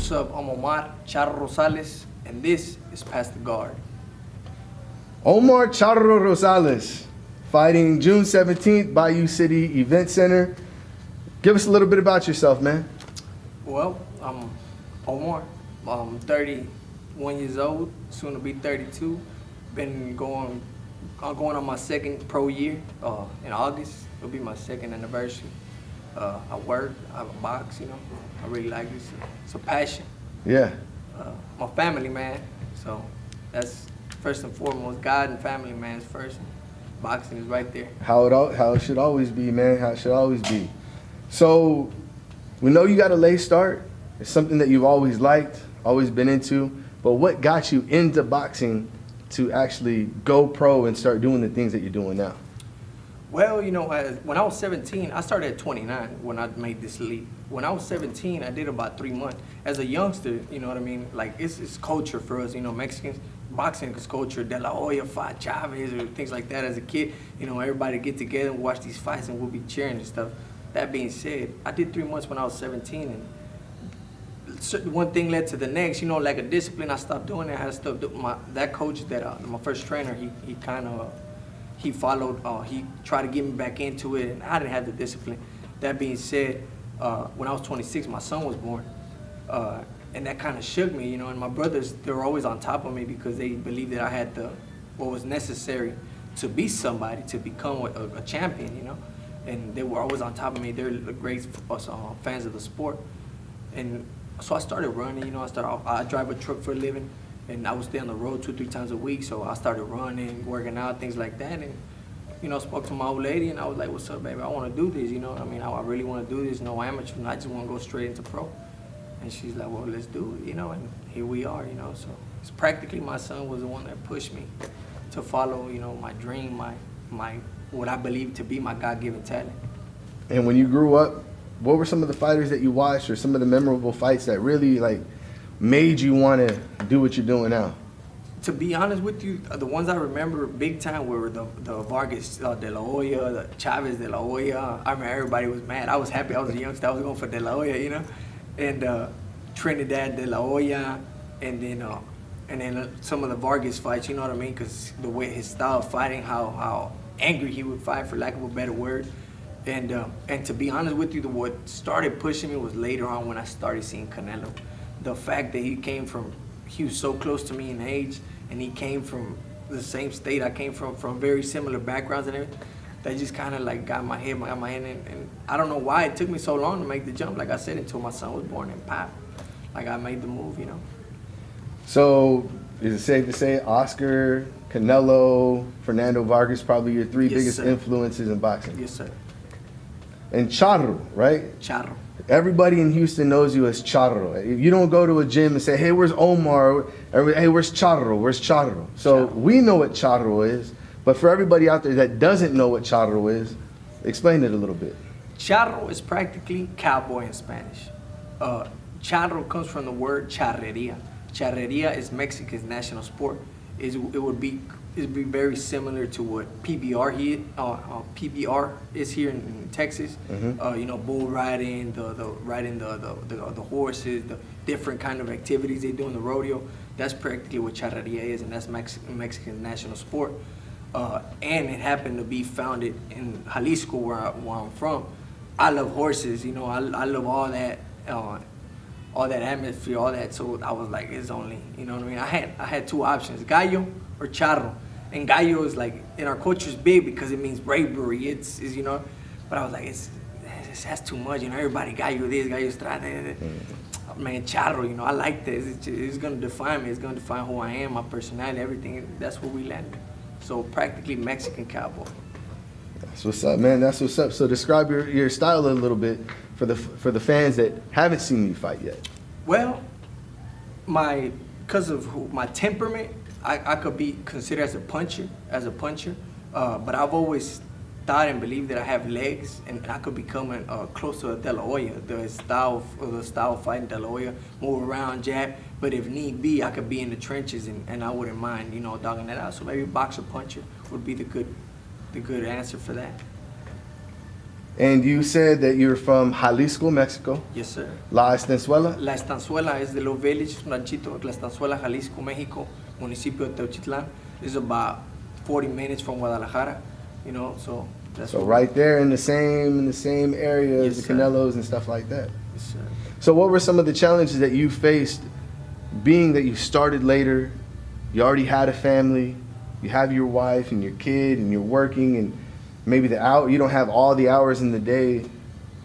What's up? I'm Omar, Charro Gonzales, and this is Past the Guard. Omar Charro Rosales, fighting June 17th, Bayou City Event Center. Give us a little bit about yourself, man. Well, I'm Omar. I'm 31 years old, soon to be 32. Been going on my second pro year in August. It'll be my second anniversary. I work, I box, I really like this. It's a passion. Yeah. My family, man. So that's first and foremost. God and family, man, is first. Boxing is right there. How it should always be, man. How it should always be. So we know you got a late start. It's something that you've always liked, always been into. But what got you into boxing to actually go pro and start doing the things that you're doing now? Well, when I was 17, I started at 29 when I made this leap. When I was 17, I did about 3 months. As a youngster, you know what I mean? Like, it's culture for us, Mexicans. Boxing is culture. De La Hoya fight Chavez or things like that. As a kid, everybody get together and watch these fights and we'll be cheering and stuff. That being said, I did 3 months when I was 17, and one thing led to the next. Like a discipline, I stopped doing it. I had to stop doing that coach that my first trainer, he followed, he tried to get me back into it, and I didn't have the discipline. That being said, when I was 26, my son was born, and that kind of shook me, and my brothers, they were always on top of me because they believed that I had what was necessary to be somebody, to become a champion, and they were always on top of me. They're great fans of the sport, and so I started running, I drive a truck for a living, and I would stay on the road 2-3 times a week, so I started running, working out, things like that, and spoke to my old lady, and I was like, what's up, baby? I want to do this, I really want to do this, no amateur, I just want to go straight into pro. And she's like, well, let's do it, and here we are, so it's practically my son was the one that pushed me to follow, my dream, my what I believe to be my God-given talent. And when you grew up, what were some of the fighters that you watched or some of the memorable fights that really made you want to do what you're doing now? To be honest with you, the ones I remember big time were the Vargas de la Hoya, the Chavez de la Hoya. I remember everybody was mad. I was happy. I was a youngster. I was going for de la Hoya, and Trinidad de la Hoya, and then some of the Vargas fights. You know what I mean? Because the way his style of fighting, how angry he would fight, for lack of a better word. And to be honest with you, what started pushing me was later on when I started seeing Canelo. The fact that he was so close to me in age, and he came from the same state I came from very similar backgrounds and everything, that just kind of got my head, and I don't know why it took me so long to make the jump, like I said, until my son was born, and pop, I made the move, So is it safe to say Oscar, Canelo, Fernando Vargas, probably your three biggest influences in boxing? Yes, sir. And Charro, right? Charro. Everybody in Houston knows you as Charro. If you don't go to a gym and say, hey, where's Omar? Hey, where's Charro? Where's Charro? So we know what Charro is, but for everybody out there that doesn't know what Charro is, explain it a little bit. Charro is practically cowboy in Spanish. Charro comes from the word charreria. Charreria is Mexico's national sport. It would be very similar to what PBR is here in Texas. Mm-hmm. Bull riding, riding the horses, the different kind of activities they do in the rodeo. That's practically what charreria is, and that's Mexican national sport. And it happened to be founded in Jalisco, where I'm from. I love horses, I love all that atmosphere, all that. So I was like, it's only, what I mean? I had two options, gallo or charro. And gallo is in our culture is big because it means bravery. It's but I was like, that's too much. Everybody gallo this, gallo strada. Man, charro. I like this. It's gonna define me. It's gonna define who I am, my personality, everything. That's where we landed. So practically Mexican cowboy. That's what's up, man. That's what's up. So describe your style a little bit for the fans that haven't seen you fight yet. Well, because of my temperament, I could be considered as a puncher, but I've always thought and believed that I have legs, and I could become close to a De La Hoya, the style of fighting De La Hoya, move around, jab. But if need be, I could be in the trenches, and I wouldn't mind, dogging that out. So maybe boxer puncher would be the good answer for that. And you said that you're from Jalisco, Mexico. Yes, sir. La Estanzuela. La Estanzuela is the little village, ranchito, La Estanzuela, Jalisco, Mexico, municipio de Teuchitlan. It's about 40 minutes from Guadalajara, you know, so that's So what right there in the same area as Yes, the sir. Canelos and stuff like that. Yes, sir. So what were some of the challenges that you faced, being that you started later, you already had a family, you have your wife and your kid, and you're working, and maybe you don't have all the hours in the day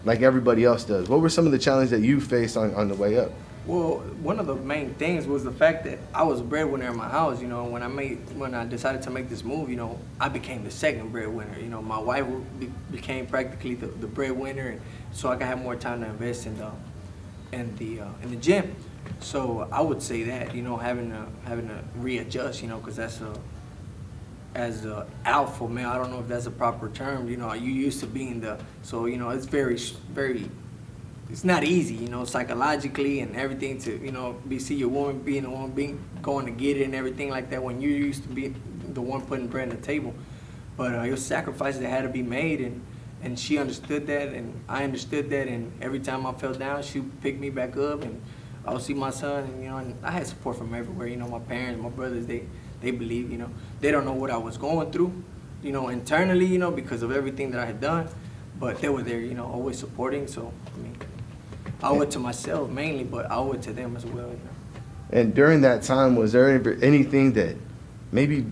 like everybody else does. What were some of the challenges that you faced on the way up? Well, one of the main things was the fact that I was a breadwinner in my house. You know, when I decided to make this move, you know, I became the second breadwinner. You know, my wife became practically the breadwinner, and so I could have more time to invest in the gym. So I would say that, you know, having to readjust, you know, because as a alpha male, I don't know if that's a proper term. You know, you used to being so you know, it's very it's not easy, you know, psychologically and everything to, you know, see your woman being the one going to get it and everything like that when you used to be the one putting bread on the table. But it was sacrifices that had to be made, and she understood that, and I understood that, and every time I fell down, she would pick me back up, and I would see my son, and, you know, and I had support from everywhere. You know, my parents, my brothers, they believe, you know, they don't know what I was going through, you know, internally, you know, because of everything that I had done, but they were there, you know, always supporting. So, I mean, I owe it to myself mainly, but I owe it to them as well, you know. And during that time, was there ever anything that maybe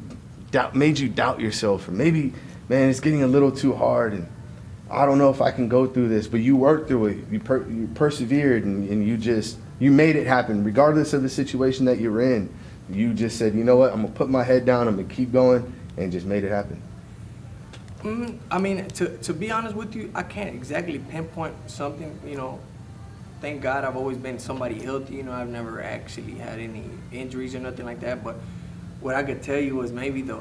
made you doubt yourself, or maybe, man, it's getting a little too hard, and I don't know if I can go through this, but you worked through it, you persevered, and you made it happen, regardless of the situation that you're in. You just said, you know what, I'm gonna put my head down, I'm gonna keep going, and just made it happen. I mean, to be honest with you, I can't exactly pinpoint something, you know. Thank God I've always been somebody healthy, you know. I've never actually had any injuries or nothing like that. But what I could tell you was maybe the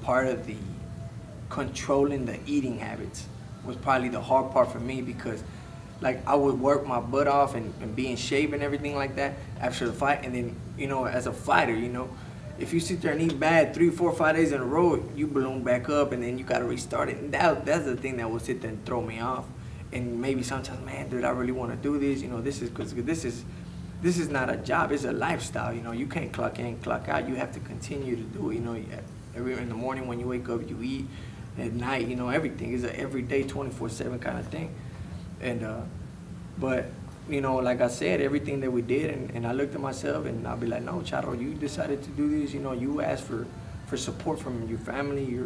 part of the controlling the eating habits was probably the hard part for me, because like I would work my butt off and be in shape and everything like that after the fight. And then, you know, as a fighter, you know, if you sit there and eat bad 3, 4, 5 days in a row, you balloon back up, and then you got to restart it. And that's the thing that would sit there and throw me off. And maybe sometimes, man, dude, I really want to do this. You know, this is not a job. It's a lifestyle. You know, you can't clock in, clock out. You have to continue to do it. You know, in the morning when you wake up, you eat. At night, you know, everything is an everyday 24/7 kind of thing. And but you know, like I said, everything that we did, and I looked at myself, and I'll be like, no, Charro, you decided to do this. You know, you asked for support from your family,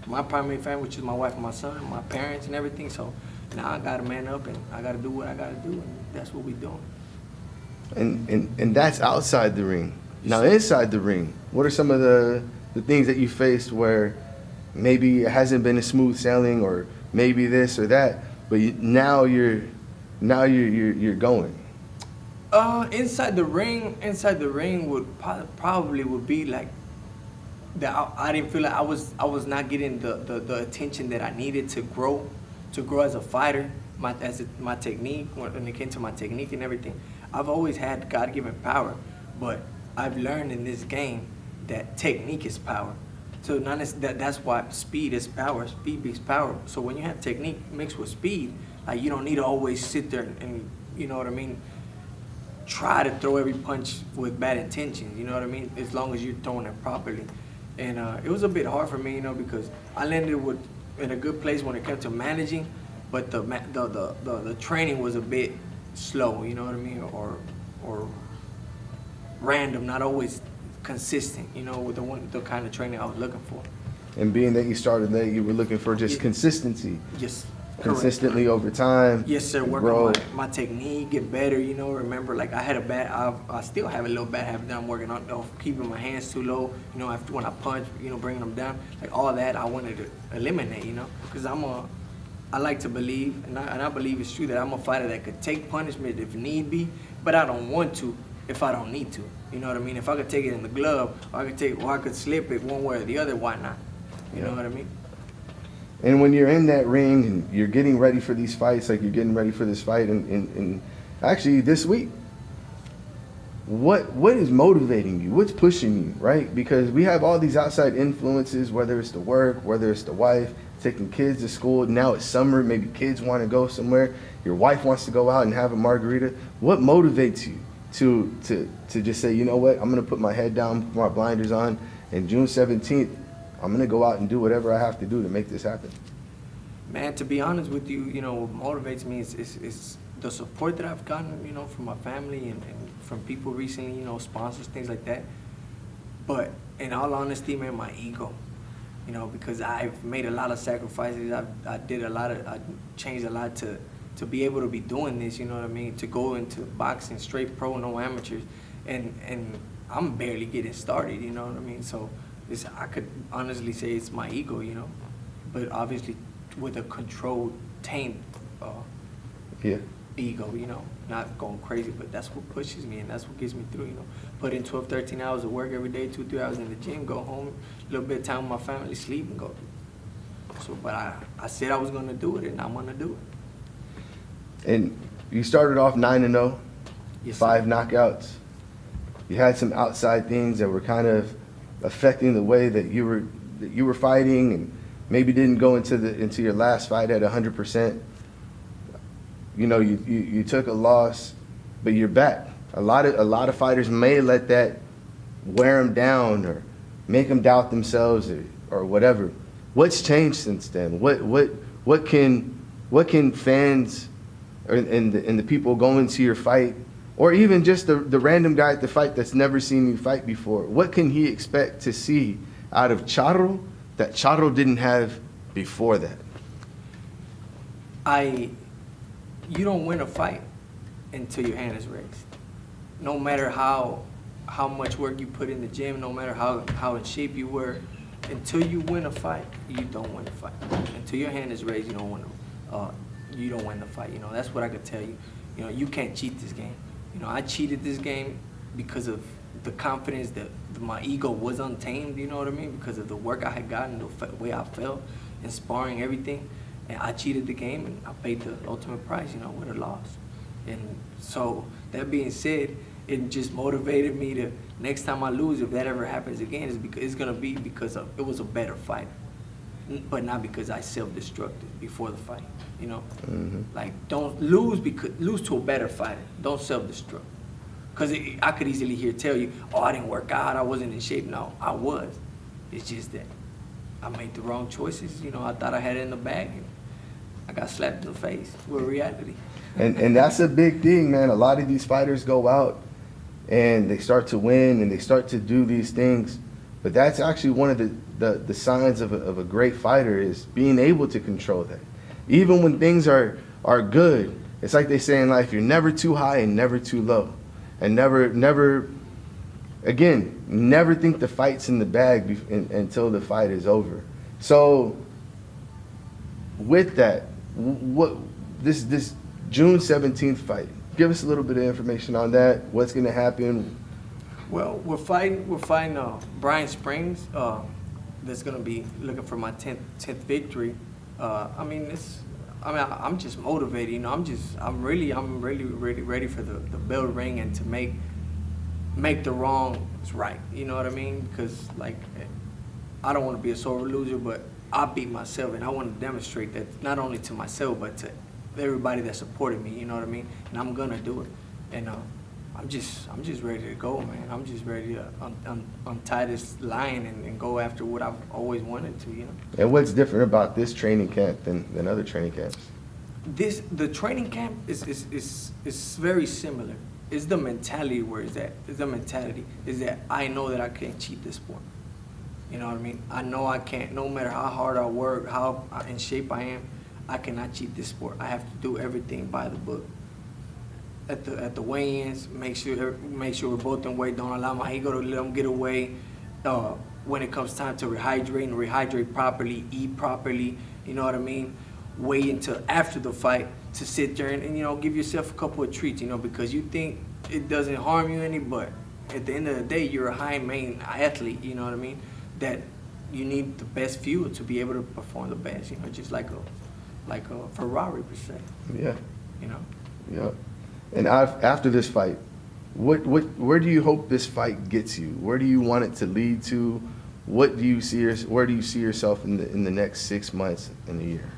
my primary family, which is my wife and my son, my parents and everything. So now I got to man up, and I got to do what I got to do, and that's what we're doing. And that's outside the ring. Now inside the ring, what are some of the things that you faced where maybe it hasn't been a smooth sailing, or maybe this or that, but now you're going? Inside the ring would probably be like that. I didn't feel like I was not getting the attention that I needed to grow as a fighter. My technique, when it came to my technique and everything, I've always had God-given power, but I've learned in this game that technique is power. So that's why speed is power. Speed beats power. So when you have technique mixed with speed, like, you don't need to always sit there and you know what I mean, try to throw every punch with bad intentions. You know what I mean? As long as you're throwing it properly. And it was a bit hard for me, you know, because I landed in a good place when it came to managing, but the training was a bit slow. You know what I mean? Or random, not always consistent, you know, with the kind of training I was looking for. And being that you started late, you were looking for just consistency. Yes. Consistently correct. Over time. Yes, sir. Work on my technique, get better. You know, remember, like, I had I still have a little bad habit that I'm working on, though, keeping my hands too low. You know, after when I punch, you know, bringing them down, like all that, I wanted to eliminate. You know, because I like to believe, and I believe it's true that I'm a fighter that could take punishment if need be, but I don't want to if I don't need to. You know what I mean? If I could take it in the glove, or I could slip it one way or the other, why not? You know what I mean? And when you're in that ring and you're getting ready for these fights, like you're getting ready for this fight, and actually this week, what is motivating you? What's pushing you, right? Because we have all these outside influences, whether it's the work, whether it's the wife, taking kids to school. Now it's summer, maybe kids want to go somewhere. Your wife wants to go out and have a margarita. What motivates you to just say, you know what, I'm going to put my head down, put my blinders on, and June 17th, I'm going to go out and do whatever I have to do to make this happen? Man, to be honest with you, what motivates me is the support that I've gotten, from my family and from people recently, sponsors, things like that. But in all honesty, man, my ego, because I've made a lot of sacrifices. I changed a lot to be able to be doing this, to go into boxing, straight pro, no amateurs. And I'm barely getting started, So I could honestly say it's my ego, but obviously with a controlled, tamed ego, not going crazy, but that's what pushes me and that's what gets me through, Put in 12, 13 hours of work every day, 2, 3 hours in the gym, go home, a little bit of time with my family, sleep, and go. So, but I said I was going to do it, and I'm going to do it. And you started off 9-0, Yes, 5 sir. knockouts. You had some outside things that were kind of affecting the way that you were fighting, and maybe didn't go into your last fight at 100%. You took a loss, but you're back. A lot of fighters may let that wear them down or make them doubt themselves or whatever. What's changed since then? What can fans and the people going to your fight, or even just the random guy at the fight that's never seen you fight before, what can he expect to see out of Charro that Charro didn't have before that? You don't win a fight until your hand is raised. No matter how much work you put in the gym, no matter how in shape you were, until you win a fight, you don't win a fight. Until your hand is raised, you don't win the fight. That's what I could tell you. You can't cheat this game. I cheated this game because of the confidence that my ego was untamed, you know what I mean? Because of the work I had gotten, the way I felt, in sparring, everything. And I cheated the game, and I paid the ultimate price, with a loss. And so, that being said, it just motivated me to, next time I lose, if that ever happens again, it's going to be because it was a better fight. But not because I self-destructed before the fight, Mm-hmm. Like, don't lose to a better fighter. Don't self-destruct. Because I could easily tell you, I didn't work out, I wasn't in shape. No, I was. It's just that I made the wrong choices. I thought I had it in the bag, and I got slapped in the face with reality. And that's a big thing, man. A lot of these fighters go out and they start to win and they start to do these things. But that's actually one of the signs of a great fighter, is being able to control that. Even when things are good, it's like they say in life, you're never too high and never too low. And never think the fight's in the bag until the fight is over. So with that, what this June 17th fight, give us a little bit of information on that. What's going to happen? Well, we're fighting Brian Springs. That's gonna be looking for my 10th victory. I'm just motivated. I'm really ready for the bell ring and to make the wrongs right. You know what I mean? Because I don't want to be a sore loser, but I beat myself, and I want to demonstrate that not only to myself but to everybody that supported me. You know what I mean? And I'm gonna do it. And I'm just ready to go, man. I'm just ready to untie this line and go after what I've always wanted to, And what's different about this training camp than other training camps? The training camp is very similar. It's the mentality where it's at. It's the mentality is that I know that I can't cheat this sport. You know what I mean? I know I can't. No matter how hard I work, how in shape I am, I cannot cheat this sport. I have to do everything by the book. At the weigh-ins, make sure we're both in weight. Don't allow my ego to let them get away. When it comes time to rehydrate properly, eat properly. You know what I mean? Wait until after the fight to sit there and give yourself a couple of treats. Because you think it doesn't harm you any, but at the end of the day, you're a high main athlete. You know what I mean? That you need the best fuel to be able to perform the best. Just like a Ferrari per se. Yeah. You know. Yeah. And after this fight, Where do you hope this fight gets you? Where do you want it to lead to? Where do you see yourself in the next 6 months and a year?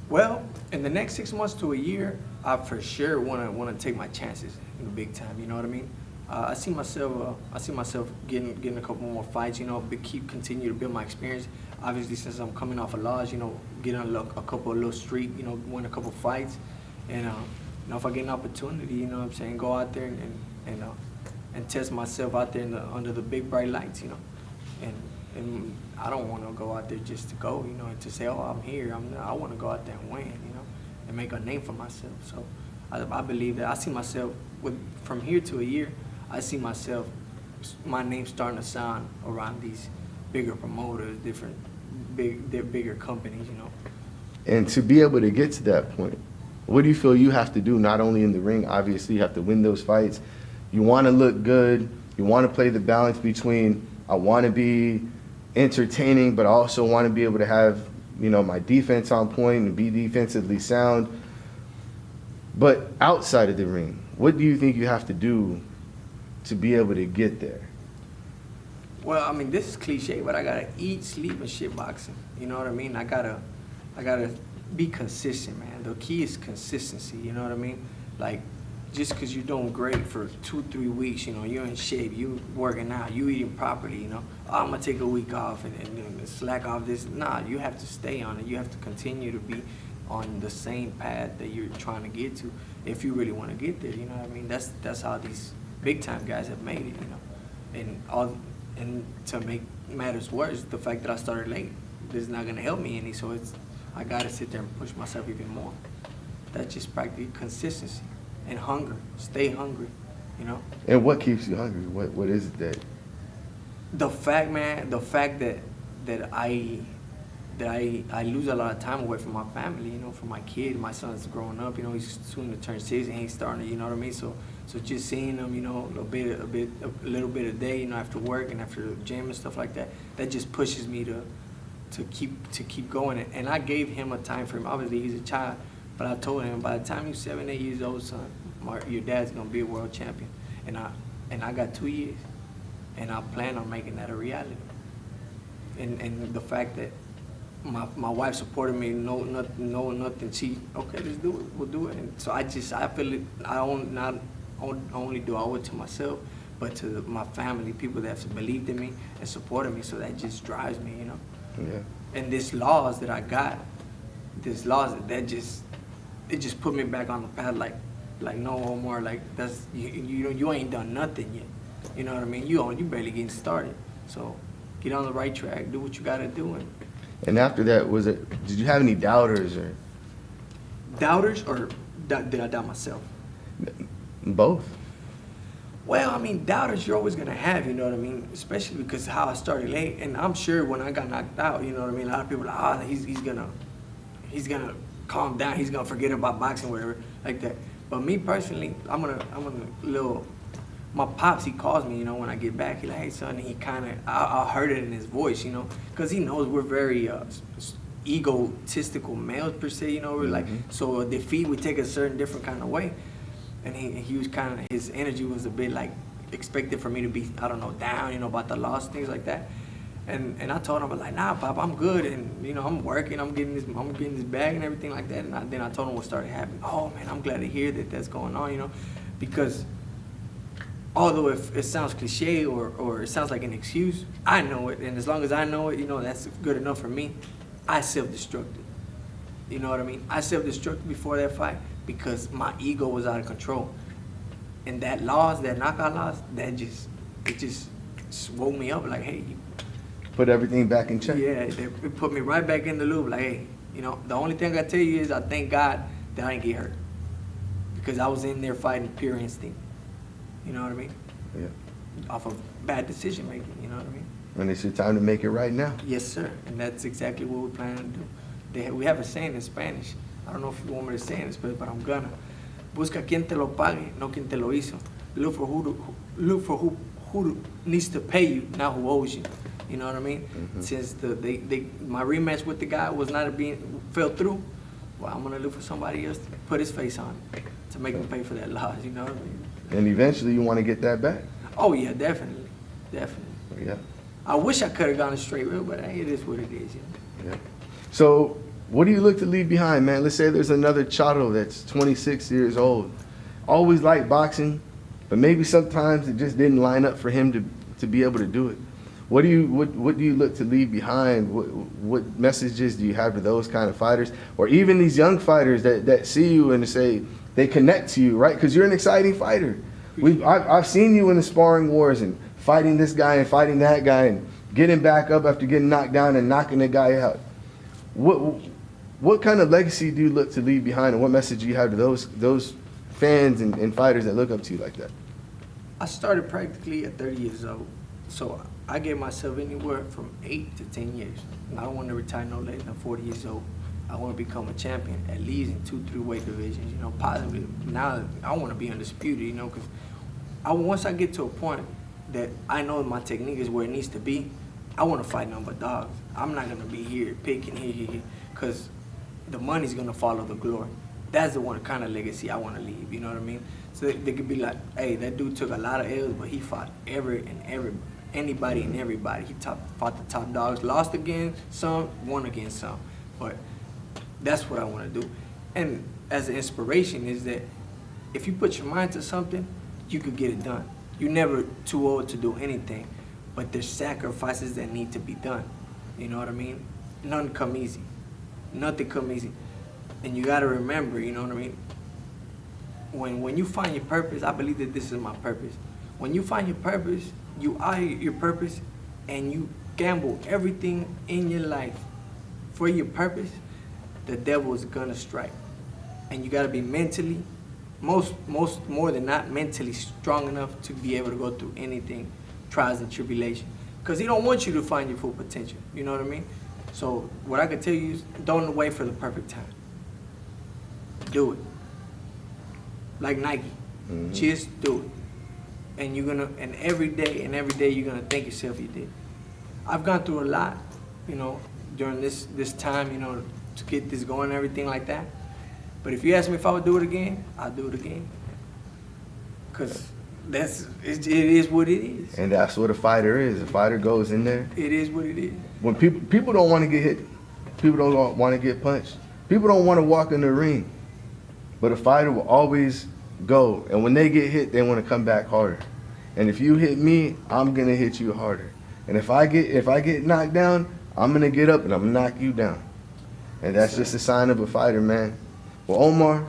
Well, in the next 6 months to a year, I for sure want to take my chances in the big time. You know what I mean? I see myself getting a couple more fights. You know, continue to build my experience. Obviously, since I'm coming off a loss, you know, get on a couple of little streak. You know, win a couple fights, and you know, if I get an opportunity, you know what I'm saying, go out there and test myself out there under the big bright lights. You know, and I don't want to go out there just to go, you know, and to say, oh, I'm here. I want to go out there and win, you know, and make a name for myself. So I believe that I see myself from here to a year. I see myself, my name starting to sound around these bigger promoters, bigger companies, you know. And to be able to get to that point, what do you feel you have to do? Not only in the ring, obviously you have to win those fights. You want to look good. You want to play the balance between I want to be entertaining, but I also want to be able to have, you know, my defense on point and be defensively sound. But outside of the ring, what do you think you have to do to be able to get there? Well, I mean, this is cliche, but I gotta eat, sleep, and shit boxing. You know what I mean? I gotta be consistent, man. The key is consistency. You know what I mean? Like, just because you're doing great for 2-3 weeks, you know, you're in shape, you working out, you eating properly, you know, oh, I'm gonna take a week off and slack off this. Nah, you have to stay on it. You have to continue to be on the same path that you're trying to get to if you really want to get there. You know what I mean? That's how these big time guys have made it, you know. And to make matters worse, the fact that I started late, this is not gonna help me any. So I gotta sit there and push myself even more. That's just practically consistency. And hunger, stay hungry, you know. And what keeps you hungry? What is it that? The fact, man, that I lose a lot of time away from my family, you know, from my kid. My son's growing up, you know, he's soon to turn 6 and he's starting to, you know what I mean. So just seeing him, you know, a little bit a day, you know, after work and after the gym and stuff like that, that just pushes me to keep going. And I gave him a time frame. Obviously, he's a child. But I told him, by the time you're 7, 8 years old, son, your dad's gonna be a world champion. And I got 2 years, and I plan on making that a reality. And the fact that my wife supported me, no nothing. She, okay, let's do it. We'll do it. And so I feel it. Not only do I owe it to myself, but to my family, people that have believed in me and supported me. So that just drives me, you know. Yeah. And these laws that I got, that just put me back on the path, like no, Omar, like that's you ain't done nothing yet. You know what I mean? You barely getting started. So get on the right track, do what you gotta do. And after that, did you have any doubters or? Doubters, or did I doubt myself? Both. Well, I mean, doubters you're always gonna have, you know what I mean? Especially because how I started late, and I'm sure when I got knocked out, you know what I mean? A lot of people are like, oh, he's gonna calm down, he's gonna forget about boxing, whatever, like that. But me personally, I'm gonna my pops, he calls me, you know, when I get back, he like, hey son, and he I heard it in his voice, you know, because he knows we're very egotistical males per se, you know, we're like, so a defeat we take a certain different kind of way. And he was his energy was a bit like expected for me to be, I don't know, down, you know, about the loss, things like that. And I told him, I'm like, nah, Pop, I'm good, and you know, I'm working, I'm getting this bag and everything like that. And then I told him what started happening. Oh man, I'm glad to hear that that's going on, you know, because although if it sounds cliche or it sounds like an excuse, I know it, and as long as I know it, you know, that's good enough for me. I self-destructed. You know what I mean? I self-destructed before that fight because my ego was out of control, and that knockout loss, it just woke me up like, hey. Put everything back in check. Yeah, it put me right back in the loop. Like, hey, you know, the only thing I tell you is I thank God that I didn't get hurt, because I was in there fighting pure instinct. You know what I mean? Yeah. Off of bad decision making. You know what I mean? And it's your time to make it right now. Yes, sir. And that's exactly what we plan to do. We have a saying in Spanish. I don't know if you want me to say it in Spanish, but I'm gonna. Busca quien te lo pague, no quien te lo hizo. Look for who needs to pay you, not who owes you. You know what I mean? Mm-hmm. Since my rematch with the guy fell through, well, I'm gonna look for somebody else to put his face on it, to make him pay for that loss. You know what I mean? And eventually you want to get that back. Oh yeah, definitely, definitely. Yeah. I wish I could have gone a straight route, but hey, it is what it is. Yeah. So, what do you look to leave behind, man? Let's say there's another Charro that's 26 years old. Always liked boxing, but maybe sometimes it just didn't line up for him to be able to do it. What do you look to leave behind? What messages do you have to those kind of fighters, or even these young fighters that see you and say they connect to you, right? Because you're an exciting fighter. I've seen you in the sparring wars and fighting this guy and fighting that guy and getting back up after getting knocked down and knocking the guy out. What kind of legacy do you look to leave behind, and what message do you have to those fans and fighters that look up to you like that? I started practically at 30 years old, so I gave myself anywhere from 8 to 10 years. And I don't want to retire no later than 40 years old. I want to become a champion, at least in 2-3 weight divisions, possibly. Now I want to be undisputed, because once I get to a point that I know my technique is where it needs to be, I want to fight nothing but dogs. I'm not going to be here picking here, because the money's going to follow the glory. That's the one kind of legacy I want to leave, you know what I mean? So they could be like, hey, that dude took a lot of L's, but he fought anybody and everybody. He fought the top dogs, lost against some, won against some. But that's what I want to do. And as an inspiration is that if you put your mind to something, you could get it done. You're never too old to do anything, but there's sacrifices that need to be done. You know what I mean? None come easy. Nothing come easy. And you got to remember, you know what I mean? When you find your purpose, I believe that this is my purpose. When you find your purpose, you are your purpose, and you gamble everything in your life for your purpose, the devil is gonna strike. And you gotta be mentally, more than not, mentally strong enough to be able to go through anything, trials and tribulation. Because he don't want you to find your full potential, you know what I mean? So what I can tell you is don't wait for the perfect time. Do it. Like Nike, just do it. And every day you're gonna thank yourself you did. I've gone through a lot, during this time, to get this going and everything like that. But if you ask me if I would do it again, I'd do it again. Cause it is what it is. And that's what a fighter is. A fighter goes in there. It is what it is. When people don't want to get hit, people don't want to get punched. People don't want to walk in the ring. But a fighter will always go, and when they get hit, they want to come back harder. And if you hit me, I'm gonna hit you harder. And if I get knocked down, I'm gonna get up and I'm gonna knock you down. And that's just a sign of a fighter, man. Well, Omar,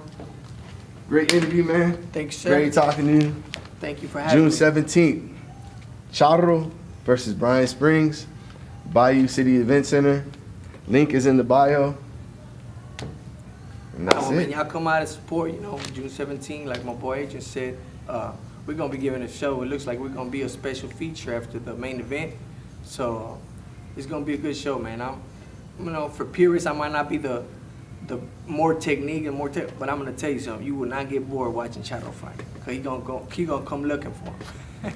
great interview, man. Thanks, sir. Great talking to you. Thank you for having me. June 17th, Charro versus Bryan Springs, Bayou City Event Center. Link is in the bio. And that's it. Man, y'all come out and support, June 17th, like my boy Agent said, we're going to be giving a show. It looks like we're going to be a special feature after the main event. So it's going to be a good show, man. For purists, I might not be the more technique and but I'm going to tell you something. You will not get bored watching Charro fight. Because he gonna come looking for him.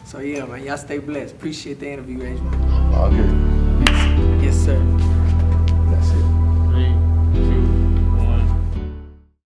So yeah, man, y'all stay blessed. Appreciate the interview, Agent. All good. Peace. Yes, sir. That's it. 3, 2,